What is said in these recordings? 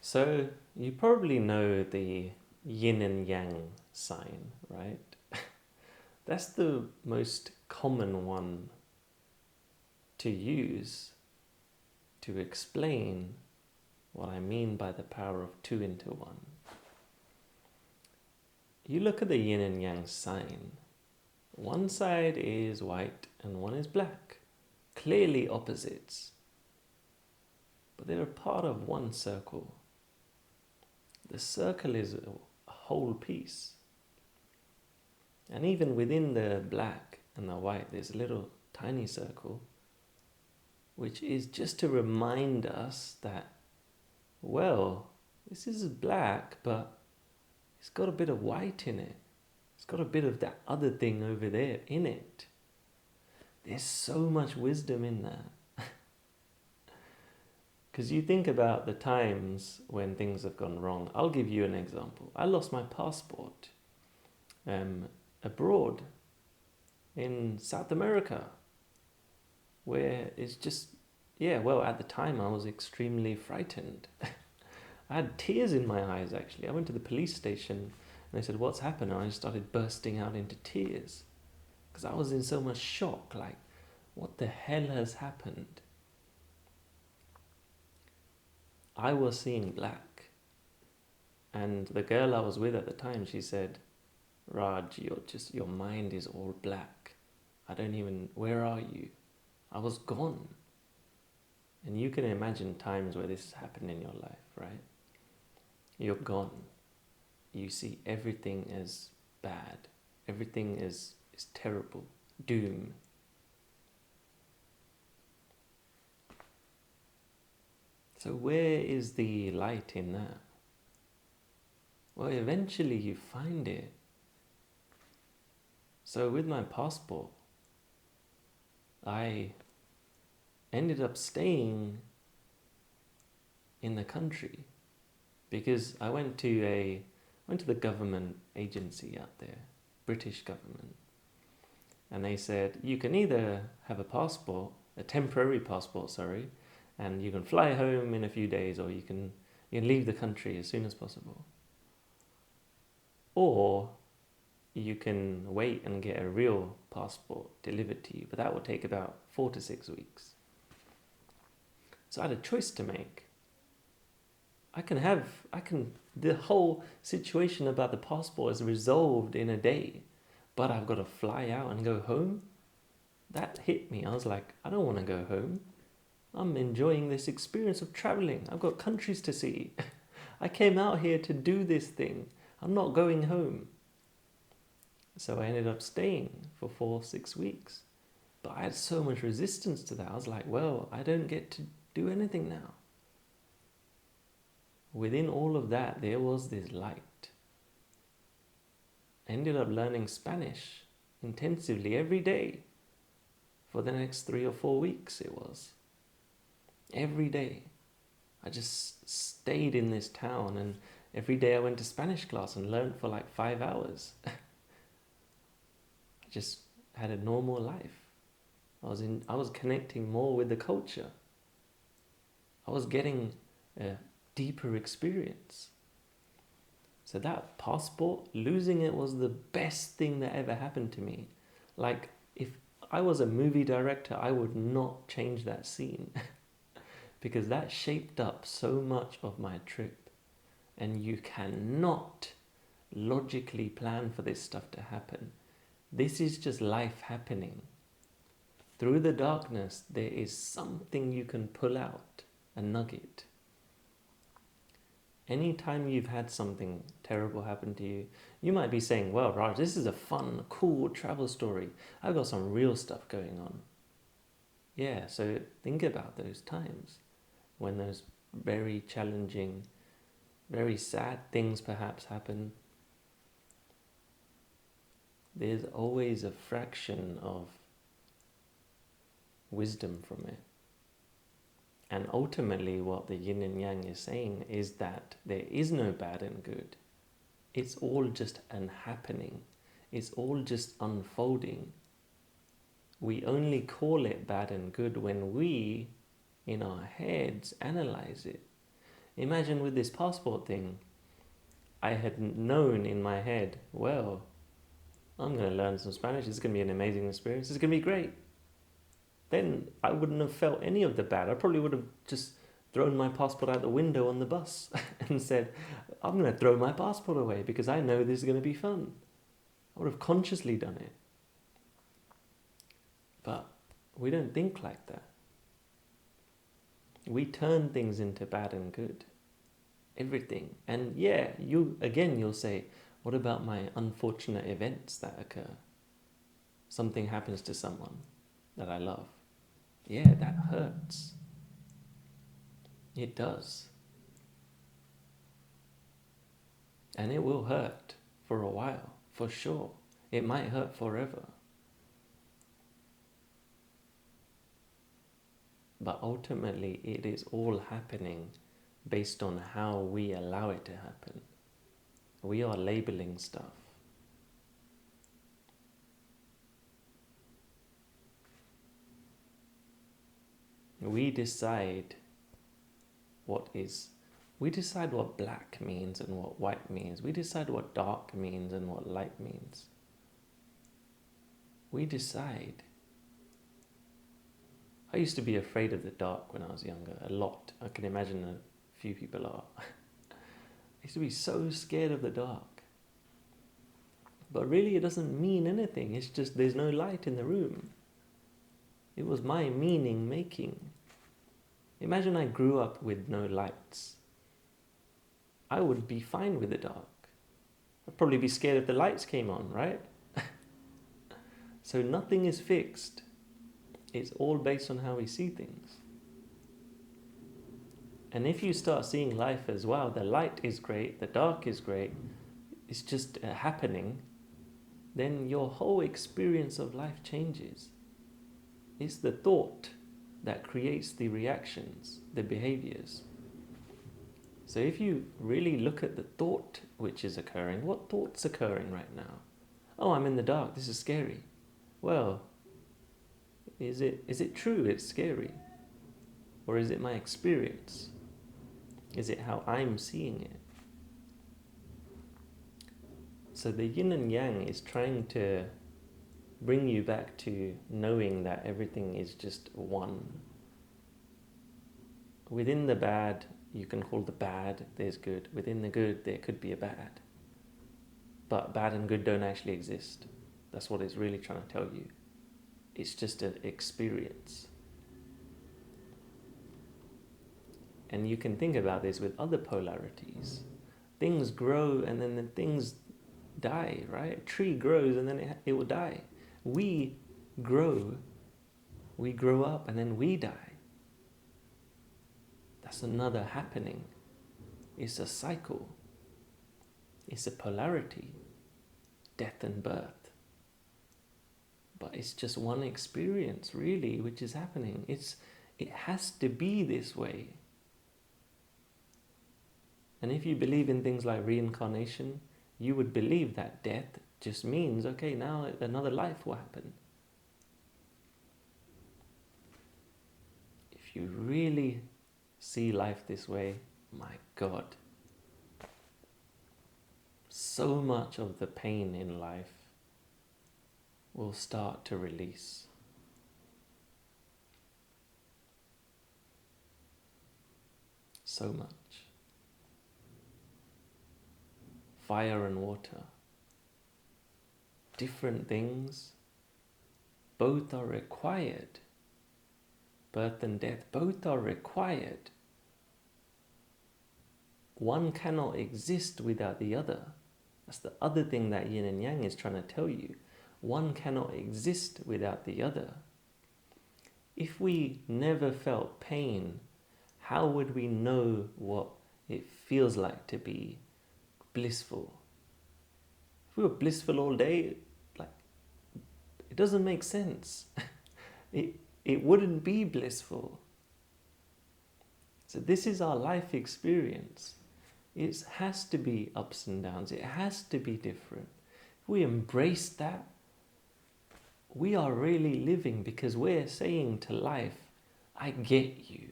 So you probably know the yin and yang sign, right? That's the most common one to use to explain what I mean by the power of two into one. You look at the yin and yang sign. One side is white and one is black. Clearly opposites. But they're a part of one circle. The circle is a whole piece. And even within the black and the white, there's a little tiny circle, which is just to remind us that, well, this is black, but it's got a bit of white in it. It's got a bit of that other thing over there in it. There's so much wisdom in that. Because you think about the times when things have gone wrong. I'll give you an example. I lost my passport abroad in South America, where it's just, at the time I was extremely frightened. I had tears in my eyes, actually. I went to the police station and they said, "What's happened?" And I started bursting out into tears because I was in so much shock. Like, what the hell has happened? I was seeing black. And the girl I was with at the time, she said, "Raj, your mind is all black. Where are you?" I was gone. And you can imagine times where this has happened in your life, right? You're gone. You see everything as bad. Everything is terrible. Doom. So where is the light in that? Well, eventually you find it. So with my passport, I ended up staying in the country because I went to the government agency out there, British government, and they said you can either have a temporary passport, sorry, and you can fly home in a few days, or you can leave the country as soon as possible, or you can wait and get a real passport delivered to you, but that will take about 4 to 6 weeks. So I had a choice to make. The whole situation about the passport is resolved in a day, but I've got to fly out and go home. That hit me. I was like, I don't want to go home. I'm enjoying this experience of traveling. I've got countries to see. I came out here to do this thing. I'm not going home. So I ended up staying for 4-6 weeks. But I had so much resistance to that. I was like, well, I don't get to do anything now. Within all of that, there was this light. I ended up learning Spanish intensively every day for the next 3 or 4 weeks. It was every day. I just stayed in this town, and every day I went to Spanish class and learned for like 5 hours. I just had a normal life. I was connecting more with the culture. I was getting a deeper experience. So that passport, losing it was the best thing that ever happened to me. Like, if I was a movie director, I would not change that scene because that shaped up so much of my trip. And you cannot logically plan for this stuff to happen. This is just life happening. Through the darkness, there is something you can pull out, a nugget. Anytime you've had something terrible happen to you, you might be saying, well, Raj, this is a fun, cool travel story. I've got some real stuff going on. Yeah, so think about those times when those very challenging, very sad things perhaps happen. There's always a fraction of wisdom from it. And ultimately what the yin and yang is saying is that there is no bad and good. It's all just an happening. It's all just unfolding. We only call it bad and good when we, in our heads, analyze it. Imagine with this passport thing, I had known in my head, well, I'm going to learn some Spanish. It's going to be an amazing experience. It's going to be great. Then I wouldn't have felt any of the bad. I probably would have just thrown my passport out the window on the bus and said, I'm going to throw my passport away because I know this is going to be fun. I would have consciously done it. But we don't think like that. We turn things into bad and good. Everything. And yeah, you'll say, what about my unfortunate events that occur? Something happens to someone that I love. Yeah, that hurts. It does. And it will hurt for a while, for sure. It might hurt forever. But ultimately, it is all happening based on how we allow it to happen. We are labeling stuff. We decide what black means and what white means. We decide what dark means and what light means. We decide. I used to be afraid of the dark when I was younger, a lot. I can imagine a few people are. I used to be so scared of the dark. But really it doesn't mean anything. It's just there's no light in the room. It was my meaning making. Imagine I grew up with no lights. I would be fine with the dark. I'd probably be scared if the lights came on, right? So nothing is fixed. It's all based on how we see things. And if you start seeing life as, wow, the light is great, the dark is great, it's just happening, then your whole experience of life changes. It's the thought that creates the reactions, the behaviors. So if you really look at the thought which is occurring, what thought's occurring right now? Oh, I'm in the dark, this is scary. Well, is it true it's scary? Or is it my experience? Is it how I'm seeing it? So the yin and yang is trying to bring you back to knowing that everything is just one. Within the bad, you can call the bad, there's good. Within the good, there could be a bad. But bad and good don't actually exist. That's what it's really trying to tell you. It's just an experience. And you can think about this with other polarities. Things grow and then things die, right? A tree grows and then it will die. We grow up and then we die. That's another happening. It's a cycle. It's a polarity. Death and birth. But it's just one experience, really, which is happening. It has to be this way. And if you believe in things like reincarnation, you would believe that death just means, okay, now another life will happen. If you really see life this way, my God, so much of the pain in life will start to release. So much. Fire and water. Different things. Both are required. Birth and death, both are required. One cannot exist without the other. That's the other thing that yin and yang is trying to tell you. One cannot exist without the other. If we never felt pain, how would we know what it feels like to be blissful? If we were blissful all day, it doesn't make sense. It wouldn't be blissful. So this is our life experience. It has to be ups and downs. It has to be different. If we embrace that, we are really living, because we're saying to life, I get you.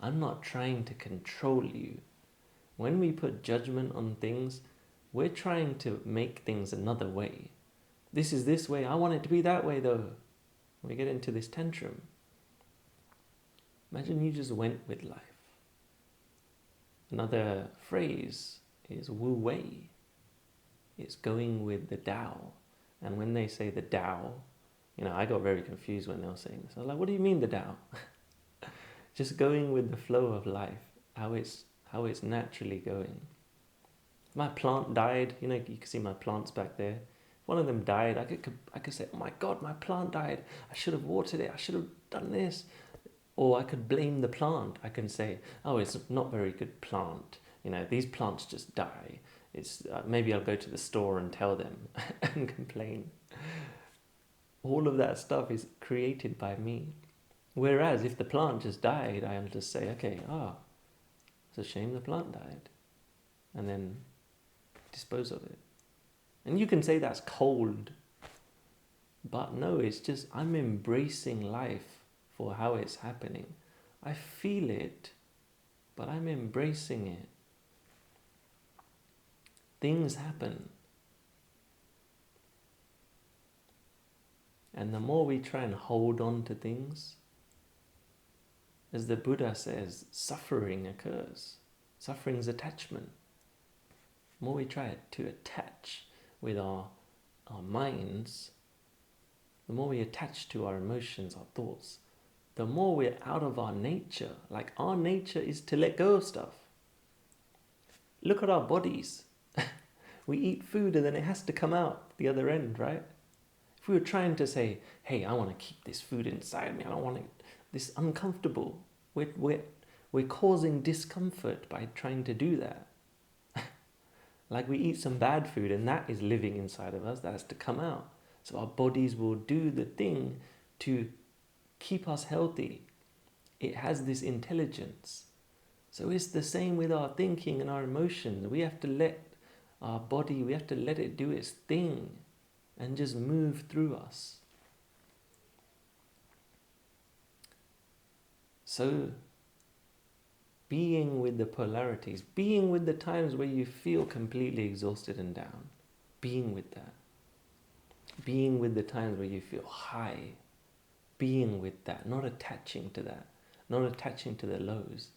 I'm not trying to control you. When we put judgment on things, we're trying to make things another way. This is this way, I want it to be that way though. We get into this tantrum. Imagine you just went with life. Another phrase is wu wei. It's going with the Tao. And when they say the Tao, I got very confused when they were saying this. I was like, what do you mean the Tao? Just going with the flow of life, how it's naturally going. My plant died, you can see my plants back there. If one of them died, I could say, oh my God, my plant died. I should have watered it. I should have done this. Or I could blame the plant. I can say, oh, it's not very good plant. These plants just die. It's maybe I'll go to the store and tell them and complain. All of that stuff is created by me. Whereas if the plant just died, I'll just say, okay, it's a shame the plant died. And then dispose of it. And you can say that's cold. But no, it's just I'm embracing life for how it's happening. I feel it, but I'm embracing it. Things happen. And the more we try and hold on to things, as the Buddha says, suffering occurs. Suffering is attachment. The more we try to attach with our minds, the more we attach to our emotions, our thoughts, the more we're out of our nature. Like our nature is to let go of stuff. Look at our bodies. We eat food and then it has to come out the other end, right? If we were trying to say, hey, I want to keep this food inside me, I don't want it, this uncomfortable, we're causing discomfort by trying to do that. Like we eat some bad food and that is living inside of us, that has to come out. So our bodies will do the thing to keep us healthy. It has this intelligence. So it's the same with our thinking and our emotions. We have to let our body, we have to let it do its thing and just move through us. So being with the polarities, being with the times where you feel completely exhausted and down, being with that. Being with the times where you feel high, being with that, not attaching to that, not attaching to the lows,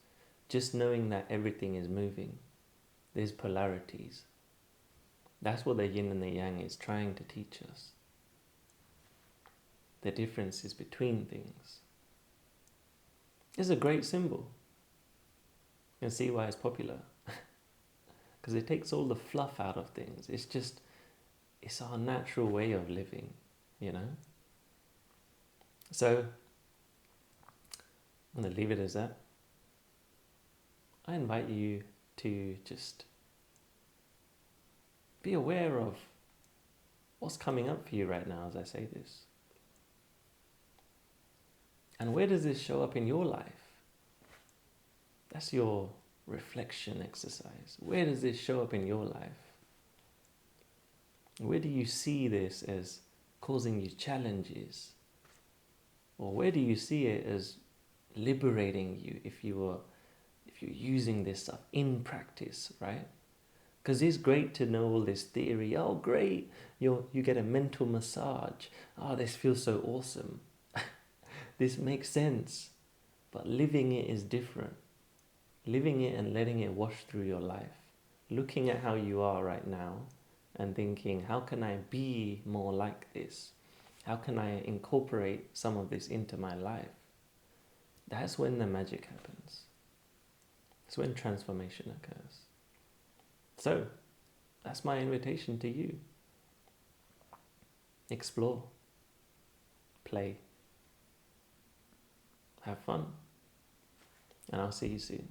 just knowing that everything is moving. There's polarities. That's what the yin and the yang is trying to teach us. The differences between things. It's a great symbol. You can see why it's popular. Because it takes all the fluff out of things. It's our natural way of living, So, I'm going to leave it as that. I invite you to just be aware of what's coming up for you right now as I say this. And where does this show up in your life? That's your reflection exercise. Where does this show up in your life? Where do you see this as causing you challenges? Or where do you see it as liberating you if you're using this stuff in practice, right? Because it's great to know all this theory. Oh, great, you get a mental massage. Oh, this feels so awesome. This makes sense. But living it is different. Living it and letting it wash through your life. Looking at how you are right now and thinking, how can I be more like this? How can I incorporate some of this into my life? That's when the magic happens. That's when transformation occurs. So, that's my invitation to you. Explore. Play. Have fun. And I'll see you soon.